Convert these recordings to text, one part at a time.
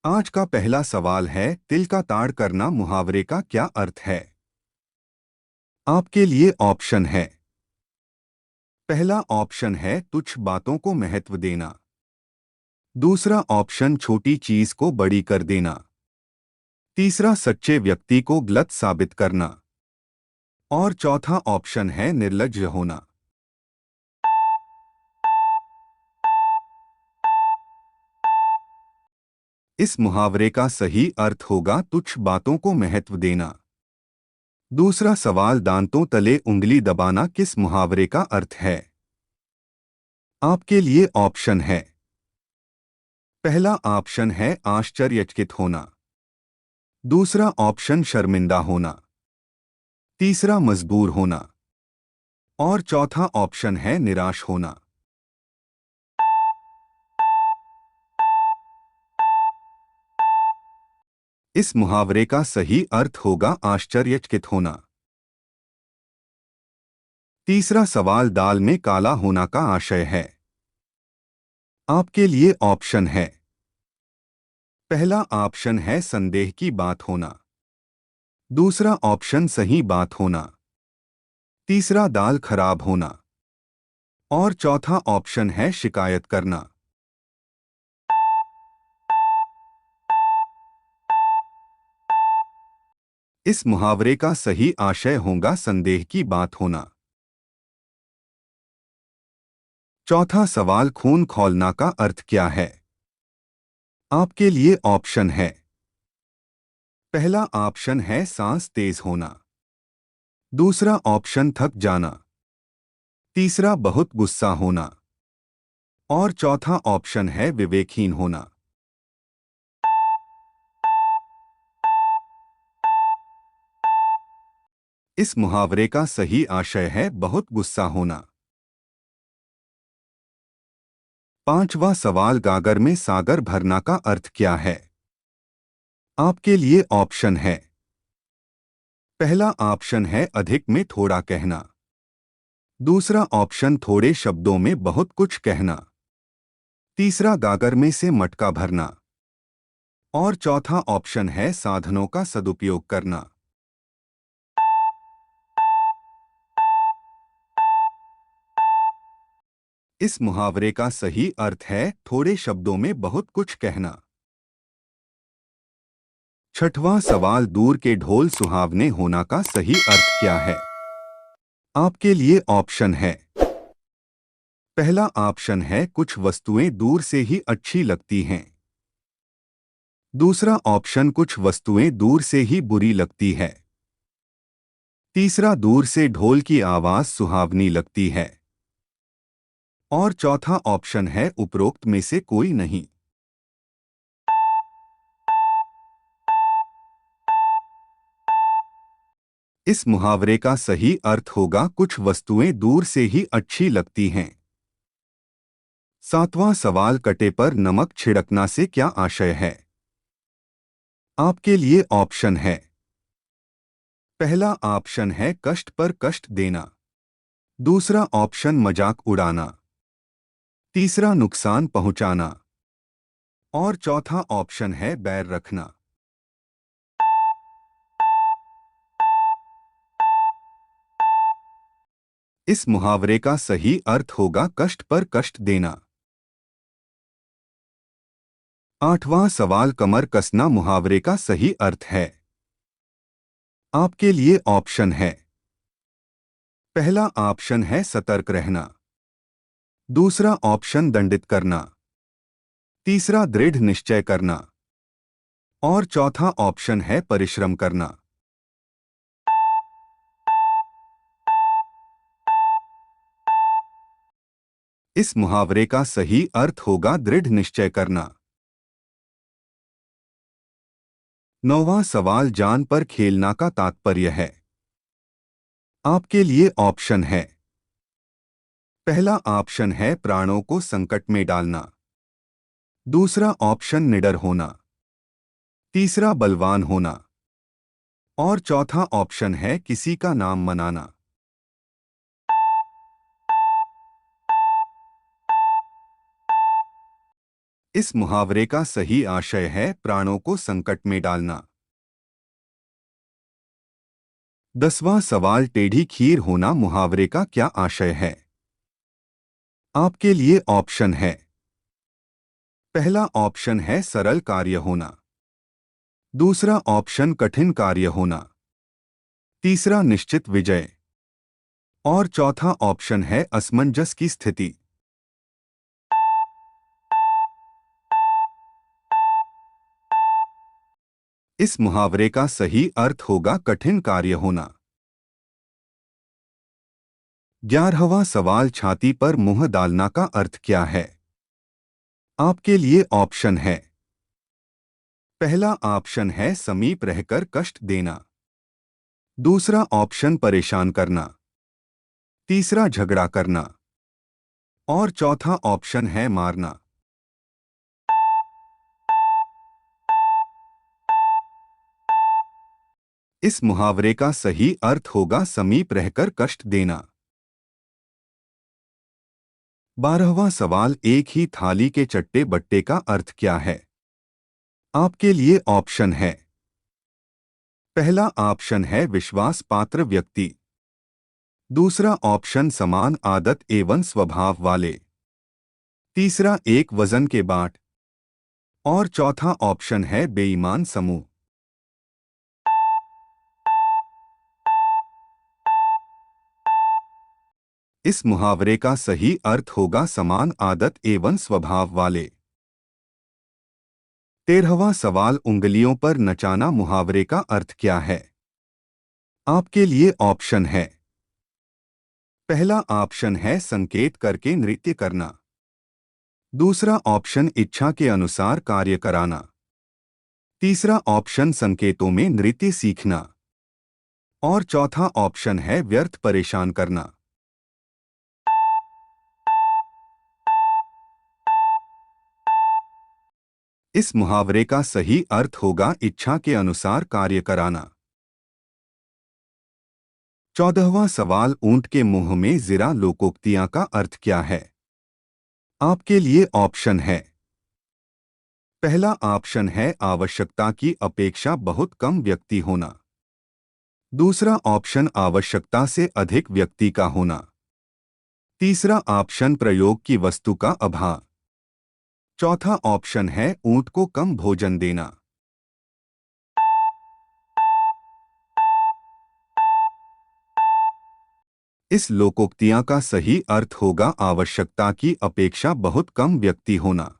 आज का पहला सवाल है, तिल का ताड़ करना मुहावरे का क्या अर्थ है। आपके लिए ऑप्शन है। पहला ऑप्शन है तुच्छ बातों को महत्व देना। दूसरा ऑप्शन छोटी चीज को बड़ी कर देना। तीसरा सच्चे व्यक्ति को गलत साबित करना। और चौथा ऑप्शन है निर्लज्ज होना। इस मुहावरे का सही अर्थ होगा तुच्छ बातों को महत्व देना। दूसरा सवाल, दांतों तले उंगली दबाना किस मुहावरे का अर्थ है। आपके लिए ऑप्शन है। पहला ऑप्शन है आश्चर्यचकित होना। दूसरा ऑप्शन शर्मिंदा होना। तीसरा मजबूर होना। और चौथा ऑप्शन है निराश होना। इस मुहावरे का सही अर्थ होगा आश्चर्यचकित होना। तीसरा सवाल, दाल में काला होना का आशय है। आपके लिए ऑप्शन है। पहला ऑप्शन है संदेह की बात होना। दूसरा ऑप्शन सही बात होना। तीसरा दाल खराब होना। और चौथा ऑप्शन है शिकायत करना। इस मुहावरे का सही आशय होगा संदेह की बात होना। चौथा सवाल, खून खौलना का अर्थ क्या है। आपके लिए ऑप्शन है। पहला ऑप्शन है सांस तेज होना। दूसरा ऑप्शन थक जाना। तीसरा बहुत गुस्सा होना। और चौथा ऑप्शन है विवेकहीन होना। इस मुहावरे का सही आशय है बहुत गुस्सा होना। पांचवा सवाल, गागर में सागर भरना का अर्थ क्या है। आपके लिए ऑप्शन है। पहला ऑप्शन है अधिक में थोड़ा कहना। दूसरा ऑप्शन थोड़े शब्दों में बहुत कुछ कहना। तीसरा गागर में से मटका भरना। और चौथा ऑप्शन है साधनों का सदुपयोग करना। इस मुहावरे का सही अर्थ है थोड़े शब्दों में बहुत कुछ कहना। छठवां सवाल, दूर के ढोल सुहावने होना का सही अर्थ क्या है। आपके लिए ऑप्शन है। पहला ऑप्शन है कुछ वस्तुएं दूर से ही अच्छी लगती हैं। दूसरा ऑप्शन कुछ वस्तुएं दूर से ही बुरी लगती है। तीसरा दूर से ढोल की आवाज सुहावनी लगती है। और चौथा ऑप्शन है उपरोक्त में से कोई नहीं। इस मुहावरे का सही अर्थ होगा कुछ वस्तुएं दूर से ही अच्छी लगती हैं। सातवां सवाल, कटे पर नमक छिड़कना से क्या आशय है। आपके लिए ऑप्शन है। पहला ऑप्शन है कष्ट पर कष्ट देना। दूसरा ऑप्शन मजाक उड़ाना। तीसरा नुकसान पहुंचाना। और चौथा ऑप्शन है बैर रखना। इस मुहावरे का सही अर्थ होगा कष्ट पर कष्ट देना। आठवां सवाल, कमर कसना मुहावरे का सही अर्थ है। आपके लिए ऑप्शन है। पहला ऑप्शन है सतर्क रहना। दूसरा ऑप्शन दंडित करना। तीसरा दृढ़ निश्चय करना। और चौथा ऑप्शन है परिश्रम करना। इस मुहावरे का सही अर्थ होगा दृढ़ निश्चय करना। नौवां सवाल, जान पर खेलना का तात्पर्य है। आपके लिए ऑप्शन है। पहला ऑप्शन है प्राणों को संकट में डालना। दूसरा ऑप्शन निडर होना। तीसरा बलवान होना। और चौथा ऑप्शन है किसी का नाम मनाना। इस मुहावरे का सही आशय है प्राणों को संकट में डालना। 10वां सवाल, टेढ़ी खीर होना मुहावरे का क्या आशय है? आपके लिए ऑप्शन है। पहला ऑप्शन है सरल कार्य होना। दूसरा ऑप्शन कठिन कार्य होना। तीसरा निश्चित विजय। और चौथा ऑप्शन है असमंजस की स्थिति। इस मुहावरे का सही अर्थ होगा कठिन कार्य होना। 11वां सवाल, छाती पर मुंह डालना का अर्थ क्या है? आपके लिए ऑप्शन है। पहला ऑप्शन है समीप रहकर कष्ट देना। दूसरा ऑप्शन परेशान करना। तीसरा झगड़ा करना। और चौथा ऑप्शन है मारना। इस मुहावरे का सही अर्थ होगा समीप रहकर कष्ट देना। 12वां सवाल, एक ही थाली के चट्टे बट्टे का अर्थ क्या है? आपके लिए ऑप्शन है। पहला ऑप्शन है विश्वास पात्र व्यक्ति। दूसरा ऑप्शन समान आदत एवं स्वभाव वाले। तीसरा एक वजन के बाट। और चौथा ऑप्शन है बेईमान समूह। इस मुहावरे का सही अर्थ होगा समान आदत एवं स्वभाव वाले। 13वां सवाल, उंगलियों पर नचाना मुहावरे का अर्थ क्या है? आपके लिए ऑप्शन है। पहला ऑप्शन है संकेत करके नृत्य करना। दूसरा ऑप्शन इच्छा के अनुसार कार्य कराना। तीसरा ऑप्शन संकेतों में नृत्य सीखना। और चौथा ऑप्शन है व्यर्थ परेशान करना। इस मुहावरे का सही अर्थ होगा इच्छा के अनुसार कार्य कराना। 14वां सवाल, ऊंट के मुंह में जिरा लोकोक्तियां का अर्थ क्या है? आपके लिए ऑप्शन है। पहला ऑप्शन है आवश्यकता की अपेक्षा बहुत कम व्यक्ति होना। दूसरा ऑप्शन आवश्यकता से अधिक व्यक्ति का होना। तीसरा ऑप्शन प्रयोग की वस्तु का अभाव। चौथा ऑप्शन है ऊंट को कम भोजन देना। इस लोकोक्तियां का सही अर्थ होगा आवश्यकता की अपेक्षा बहुत कम व्यक्ति होना।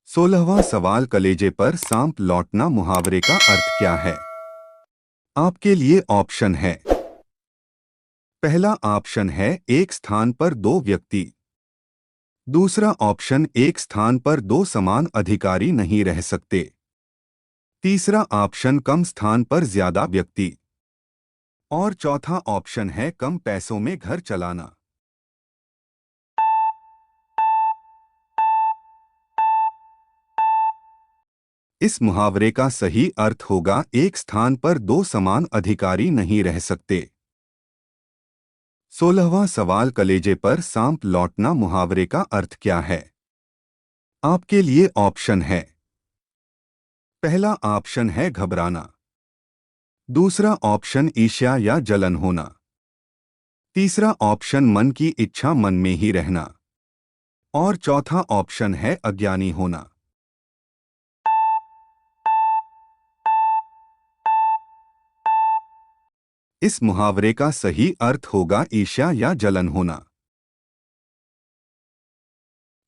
16वां सवाल, कलेजे पर सांप लौटना मुहावरे का अर्थ क्या है? आपके लिए ऑप्शन है। पहला ऑप्शन है एक स्थान पर दो व्यक्ति। दूसरा ऑप्शन एक स्थान पर दो समान अधिकारी नहीं रह सकते। तीसरा ऑप्शन कम स्थान पर ज्यादा व्यक्ति। और चौथा ऑप्शन है कम पैसों में घर चलाना। इस मुहावरे का सही अर्थ होगा एक स्थान पर दो समान अधिकारी नहीं रह सकते। 16वां सवाल, कलेजे पर सांप लौटना मुहावरे का अर्थ क्या है? आपके लिए ऑप्शन है। पहला ऑप्शन है घबराना। दूसरा ऑप्शन ईर्ष्या या जलन होना। तीसरा ऑप्शन मन की इच्छा मन में ही रहना। और चौथा ऑप्शन है अज्ञानी होना। इस मुहावरे का सही अर्थ होगा ईर्ष्या या जलन होना।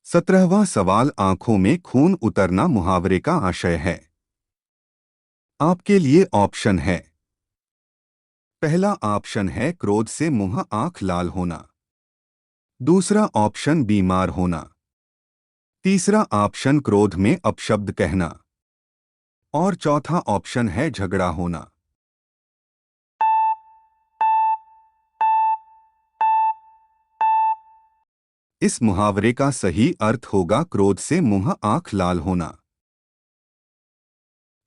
17वां सवाल, आंखों में खून उतरना मुहावरे का आशय है। आपके लिए ऑप्शन है। पहला ऑप्शन है क्रोध से मुंह आंख लाल होना। दूसरा ऑप्शन बीमार होना। तीसरा ऑप्शन क्रोध में अपशब्द कहना। और चौथा ऑप्शन है झगड़ा होना। इस मुहावरे का सही अर्थ होगा क्रोध से मुंह आंख लाल होना।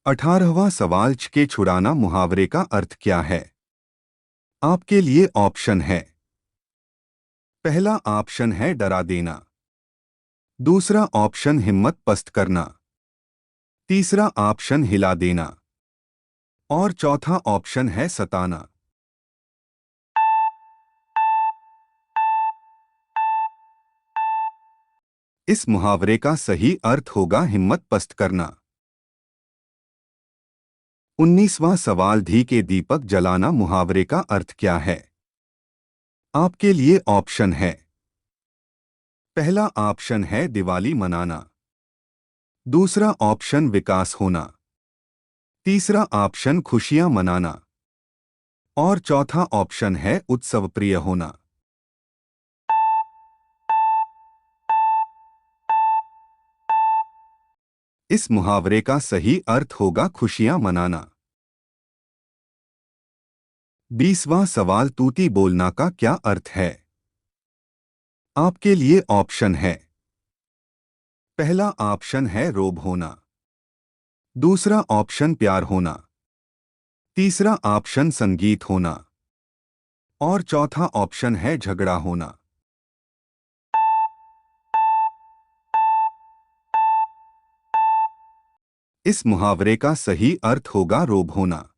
18वां सवाल, छके छुड़ाना मुहावरे का अर्थ क्या है? आपके लिए ऑप्शन है। पहला ऑप्शन है डरा देना। दूसरा ऑप्शन हिम्मत पस्त करना। तीसरा ऑप्शन हिला देना। और चौथा ऑप्शन है सताना। इस मुहावरे का सही अर्थ होगा हिम्मत पस्त करना। 19वां सवाल, धी के दीपक जलाना मुहावरे का अर्थ क्या है? आपके लिए ऑप्शन है। पहला ऑप्शन है दिवाली मनाना। दूसरा ऑप्शन विकास होना। तीसरा ऑप्शन खुशियां मनाना। और चौथा ऑप्शन है उत्सव प्रिय होना। इस मुहावरे का सही अर्थ होगा खुशियां मनाना। 20वां सवाल, तूती बोलना का क्या अर्थ है? आपके लिए ऑप्शन है। पहला ऑप्शन है रोब होना। दूसरा ऑप्शन प्यार होना। तीसरा ऑप्शन संगीत होना। और चौथा ऑप्शन है झगड़ा होना। इस मुहावरे का सही अर्थ होगा रोब होना।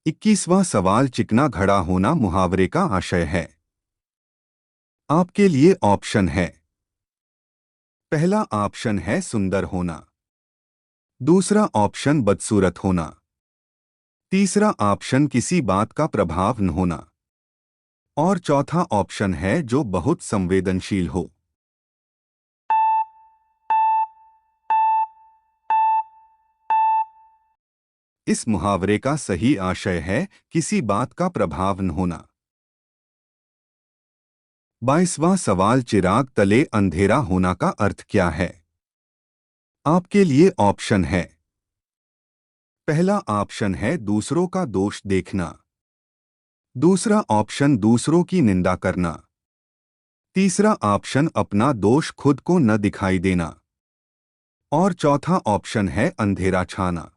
21वां सवाल, चिकना घड़ा होना मुहावरे का आशय है। आपके लिए ऑप्शन है। पहला ऑप्शन है सुंदर होना। दूसरा ऑप्शन बदसूरत होना। तीसरा ऑप्शन किसी बात का प्रभाव न होना। और चौथा ऑप्शन है जो बहुत संवेदनशील हो। इस मुहावरे का सही आशय है किसी बात का प्रभाव न होना। 22वां सवाल, चिराग तले अंधेरा होना का अर्थ क्या है? आपके लिए ऑप्शन है। पहला ऑप्शन है दूसरों का दोष देखना। दूसरा ऑप्शन दूसरों की निंदा करना। तीसरा ऑप्शन अपना दोष खुद को न दिखाई देना। और चौथा ऑप्शन है अंधेरा छाना।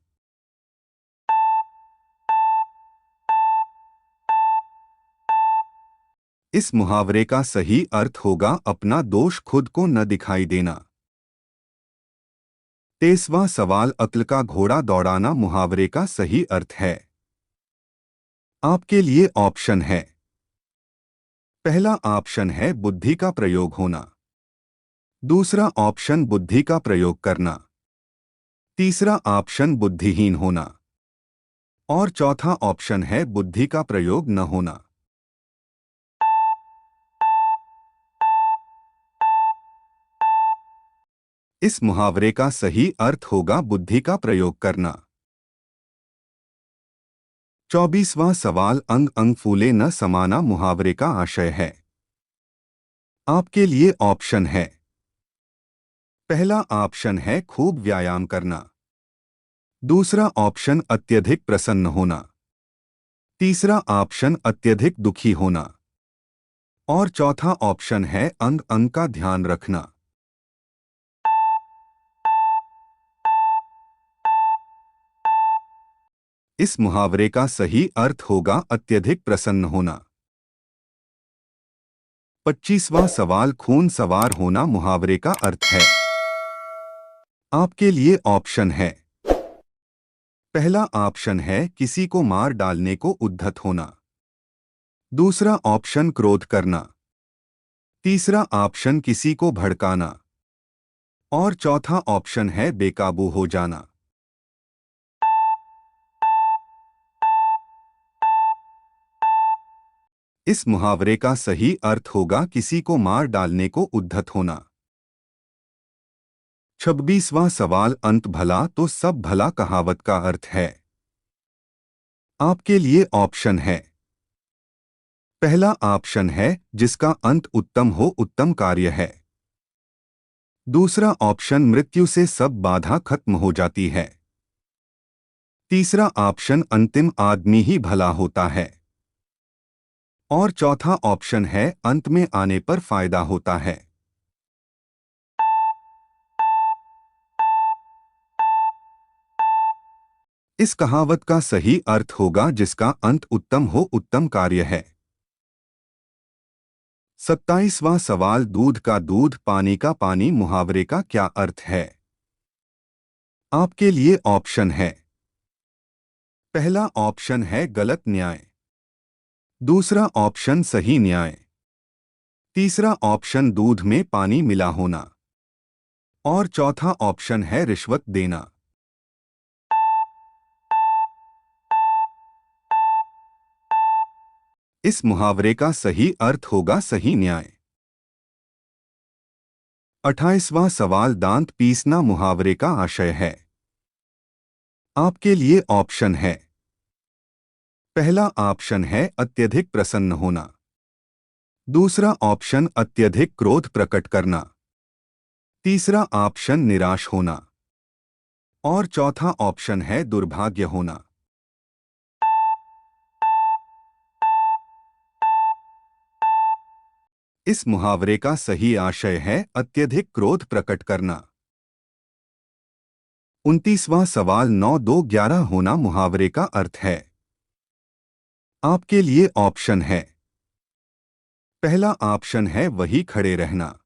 इस मुहावरे का सही अर्थ होगा अपना दोष खुद को न दिखाई देना। 23वां सवाल, अक्ल का घोड़ा दौड़ाना मुहावरे का सही अर्थ है। आपके लिए ऑप्शन है। पहला ऑप्शन है बुद्धि का प्रयोग होना। दूसरा ऑप्शन बुद्धि का प्रयोग करना। तीसरा ऑप्शन बुद्धिहीन होना। और चौथा ऑप्शन है बुद्धि का प्रयोग न होना। इस मुहावरे का सही अर्थ होगा बुद्धि का प्रयोग करना। 24वां सवाल, अंग अंग फूले न समाना मुहावरे का आशय है। आपके लिए ऑप्शन है। पहला ऑप्शन है खूब व्यायाम करना। दूसरा ऑप्शन अत्यधिक प्रसन्न होना। तीसरा ऑप्शन अत्यधिक दुखी होना। और चौथा ऑप्शन है अंग अंग का ध्यान रखना। इस मुहावरे का सही अर्थ होगा अत्यधिक प्रसन्न होना। 25वां सवाल, खून सवार होना मुहावरे का अर्थ है। आपके लिए ऑप्शन है। पहला ऑप्शन है किसी को मार डालने को उद्धत होना। दूसरा ऑप्शन क्रोध करना। तीसरा ऑप्शन किसी को भड़काना। और चौथा ऑप्शन है बेकाबू हो जाना। इस मुहावरे का सही अर्थ होगा किसी को मार डालने को उद्धत होना। 26वां सवाल, अंत भला तो सब भला कहावत का अर्थ है। आपके लिए ऑप्शन है। पहला ऑप्शन है जिसका अंत उत्तम हो उत्तम कार्य है। दूसरा ऑप्शन मृत्यु से सब बाधा खत्म हो जाती है। तीसरा ऑप्शन अंतिम आदमी ही भला होता है। और चौथा ऑप्शन है अंत में आने पर फायदा होता है। इस कहावत का सही अर्थ होगा जिसका अंत उत्तम हो उत्तम कार्य है। 27वां सवाल, दूध का दूध पानी का पानी मुहावरे का क्या अर्थ है? आपके लिए ऑप्शन है। पहला ऑप्शन है गलत न्याय, दूसरा ऑप्शन सही न्याय, तीसरा ऑप्शन दूध में पानी मिला होना और चौथा ऑप्शन है रिश्वत देना। इस मुहावरे का सही अर्थ होगा सही न्याय। 28वां सवाल, दांत पीसना मुहावरे का आशय है। आपके लिए ऑप्शन है। पहला ऑप्शन है अत्यधिक प्रसन्न होना, दूसरा ऑप्शन अत्यधिक क्रोध प्रकट करना, तीसरा ऑप्शन निराश होना और चौथा ऑप्शन है दुर्भाग्य होना। इस मुहावरे का सही आशय है अत्यधिक क्रोध प्रकट करना। 29वां सवाल, 9 2 11 होना मुहावरे का अर्थ है। आपके लिए ऑप्शन है। पहला ऑप्शन है वही खड़े रहना,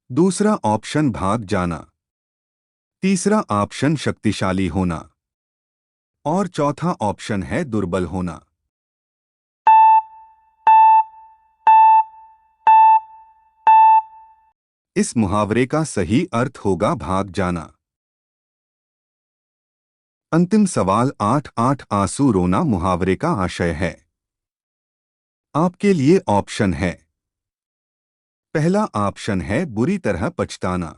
दूसरा ऑप्शन भाग जाना, तीसरा ऑप्शन शक्तिशाली होना और चौथा ऑप्शन है दुर्बल होना। इस मुहावरे का सही अर्थ होगा भाग जाना। अंतिम सवाल, 8 8 आंसू रोना मुहावरे का आशय है। आपके लिए ऑप्शन है। पहला ऑप्शन है बुरी तरह पछताना,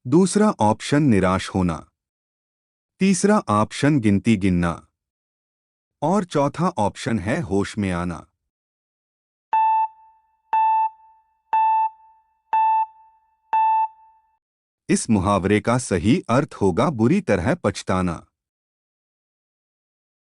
दूसरा ऑप्शन निराश होना, तीसरा ऑप्शन गिनती गिनना और चौथा ऑप्शन है होश में आना। इस मुहावरे का सही अर्थ होगा बुरी तरह पछताना।